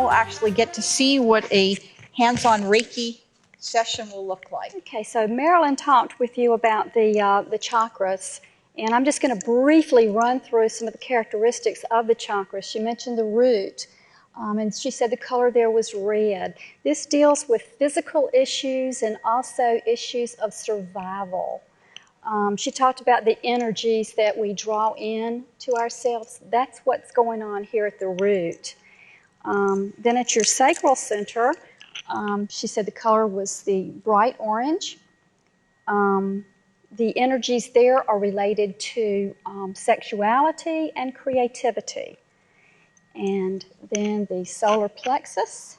you'll actually get to see what a hands-on Reiki session will look like. Okay, so Marilyn talked with you about the chakras, and I'm just going to briefly run through some of the characteristics of the chakras. She mentioned the root, and she said the color there was red. This deals with physical issues and also issues of survival. She talked about the energies that we draw in to ourselves. That's what's going on here at the root. Then at your sacral center, she said the color was the bright orange. The energies there are related to sexuality and creativity. And then the solar plexus.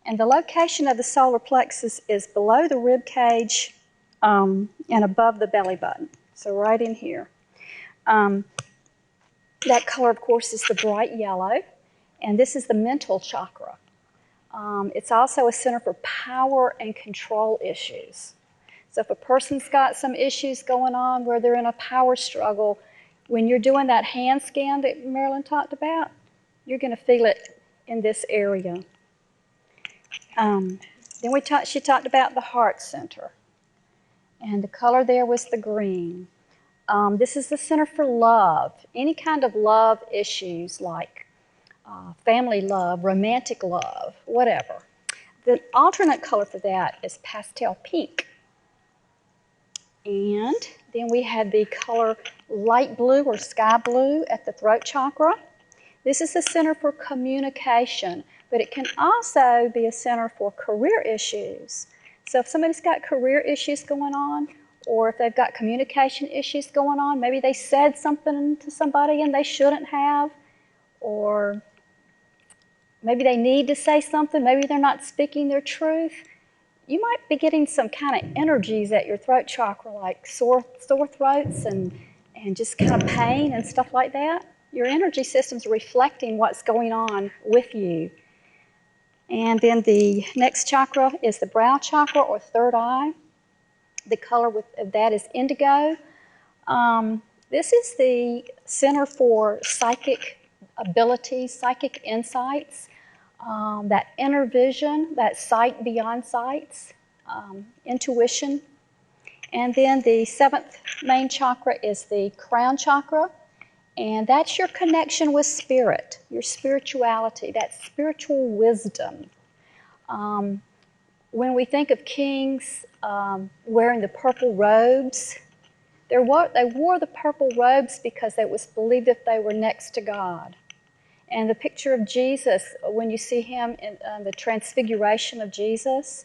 And the location of the solar plexus is below the rib cage and above the belly button. So right in here. That color, of course, is the bright yellow. And this is the mental chakra. It's also a center for power and control issues. So if a person's got some issues going on where they're in a power struggle, when you're doing that hand scan that Marilyn talked about, you're going to feel it in this area. Then she talked about the heart center. And the color there was the green. This is the center for love. Any kind of love issues like family love, romantic love, whatever. The alternate color for that is pastel pink. And then we had the color light blue or sky blue at the throat chakra. This is the center for communication, but it can also be a center for career issues. So if somebody's got career issues going on, or if they've got communication issues going on, maybe they said something to somebody and they shouldn't have, or maybe they need to say something, maybe they're not speaking their truth, you might be getting some kind of energies at your throat chakra, like sore throats and just kind of pain and stuff like that. Your energy system's reflecting what's going on with you. And then the next chakra is the brow chakra or third eye. The color of that is indigo. This is the center for psychic abilities, psychic insights, that inner vision, that sight beyond sights, intuition. And then the seventh main chakra is the crown chakra. And that's your connection with spirit, your spirituality, that spiritual wisdom. When we think of kings wearing the purple robes, they wore the purple robes because it was believed that they were next to God. And the picture of Jesus, when you see him in the transfiguration of Jesus,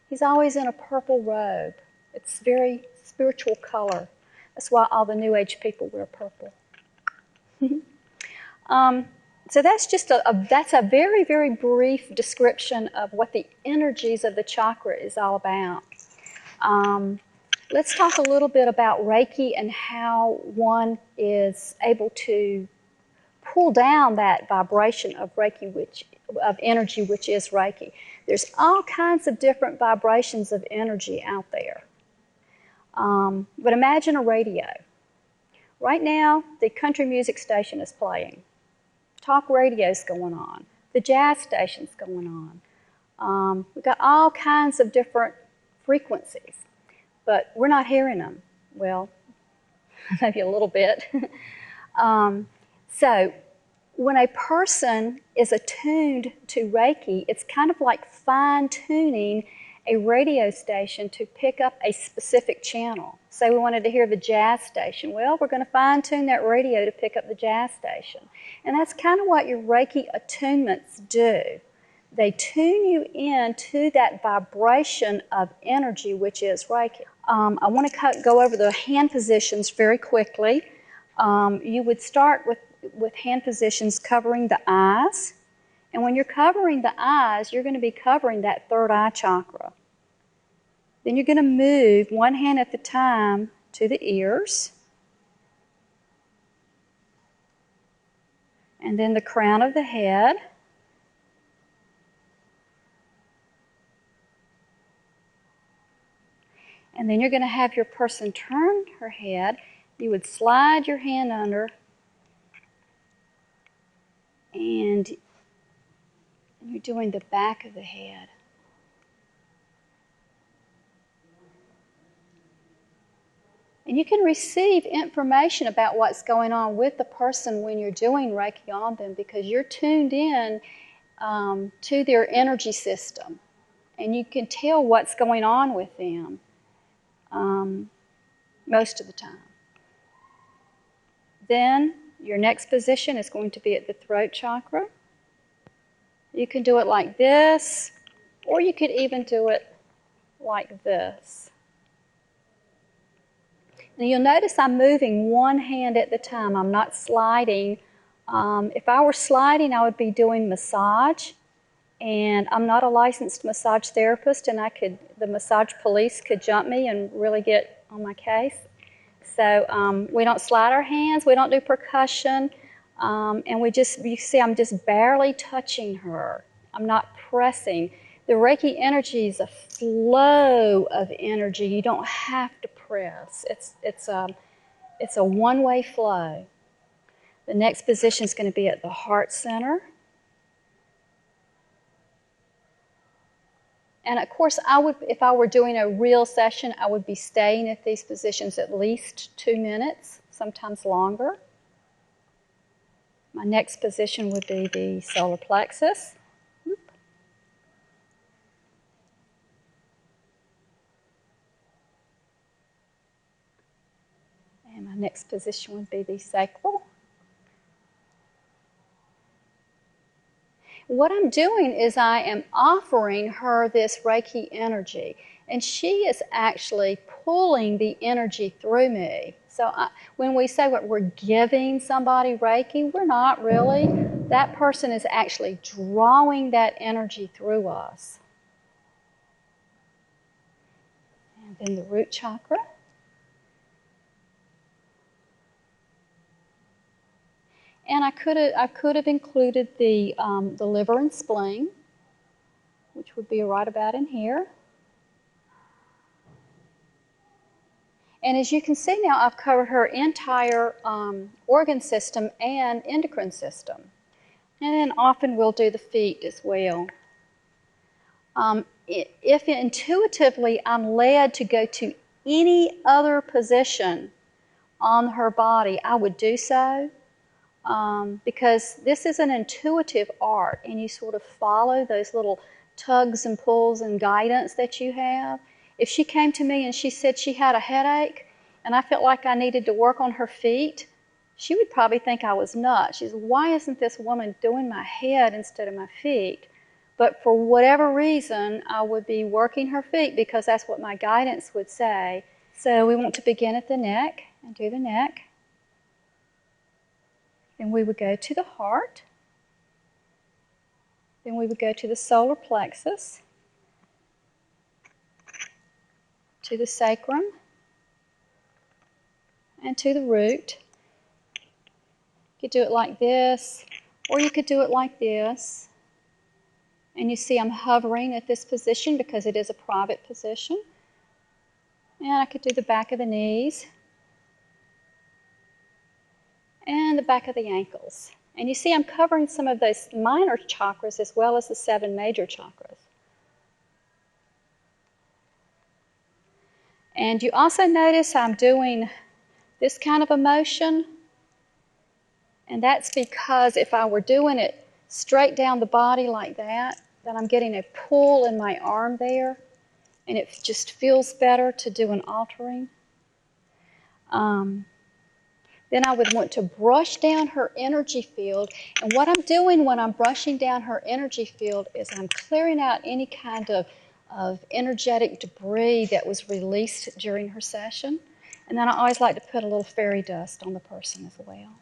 he's always in a purple robe. It's very spiritual color. That's why all the New Age people wear purple. So that's just that's a very, very brief description of what the energies of the chakra is all about. Let's talk a little bit about Reiki and how one is able to pull down that vibration of Reiki, of energy, which is Reiki. There's all kinds of different vibrations of energy out there. But imagine a radio. Right now, the country music station is playing. Talk radio's going on. The jazz station's going on. We've got all kinds of different frequencies, but we're not hearing them. Well, maybe a little bit. So when a person is attuned to Reiki, it's kind of like fine-tuning a radio station to pick up a specific channel. Say we wanted to hear the jazz station. Well, we're going to fine-tune that radio to pick up the jazz station. And that's kind of what your Reiki attunements do. They tune you in to that vibration of energy, which is Reiki. I want to go over the hand positions very quickly. You would start with hand positions covering the eyes. And when you're covering the eyes, you're going to be covering that third eye chakra. Then you're going to move one hand at a time to the ears. And then the crown of the head. And then you're going to have your person turn her head. You would slide your hand under and And you're doing the back of the head. And you can receive information about what's going on with the person when you're doing Reiki on them because you're tuned in to their energy system. And you can tell what's going on with them most of the time. Then your next position is going to be at the throat chakra. You can do it like this, or you could even do it like this. Now you'll notice I'm moving one hand at the time. I'm not sliding. If I were sliding, I would be doing massage. And I'm not a licensed massage therapist, and the massage police could jump me and really get on my case. So we don't slide our hands, we don't do percussion, and you see I'm just barely touching her. I'm not pressing. The Reiki energy is a flow of energy. You don't have to press. It's a one-way flow. The next position is going to be at the heart center. And of course, if I were doing a real session, I would be staying at these positions at least 2 minutes, sometimes longer. My next position would be the solar plexus. And my next position would be the sacral. What I'm doing is I am offering her this Reiki energy, and she is actually pulling the energy through me. So when we say we're giving somebody Reiki, we're not really. That person is actually drawing that energy through us. And then the root chakra. And I could have included the liver and spleen, which would be right about in here. And as you can see now, I've covered her entire organ system and endocrine system. And then often we'll do the feet as well. If intuitively I'm led to go to any other position on her body, I would do so. Because this is an intuitive art, and you sort of follow those little tugs and pulls and guidance that you have. If she came to me and she said she had a headache and I felt like I needed to work on her feet, she would probably think I was nuts. She said, why isn't this woman doing my head instead of my feet? But for whatever reason, I would be working her feet because that's what my guidance would say. So we want to begin at the neck and do the neck. Then we would go to the heart. Then we would go to the solar plexus, to the sacrum, and to the root. You could do it like this, or you could do it like this. And you see I'm hovering at this position because it is a private position. And I could do the back of the knees and the back of the ankles. And you see I'm covering some of those minor chakras as well as the 7 major chakras. And you also notice I'm doing this kind of a motion. And that's because if I were doing it straight down the body like that, then I'm getting a pull in my arm there. And it just feels better to do an altering. Then I would want to brush down her energy field. And what I'm doing when I'm brushing down her energy field is I'm clearing out any kind of energetic debris that was released during her session. And then I always like to put a little fairy dust on the person as well.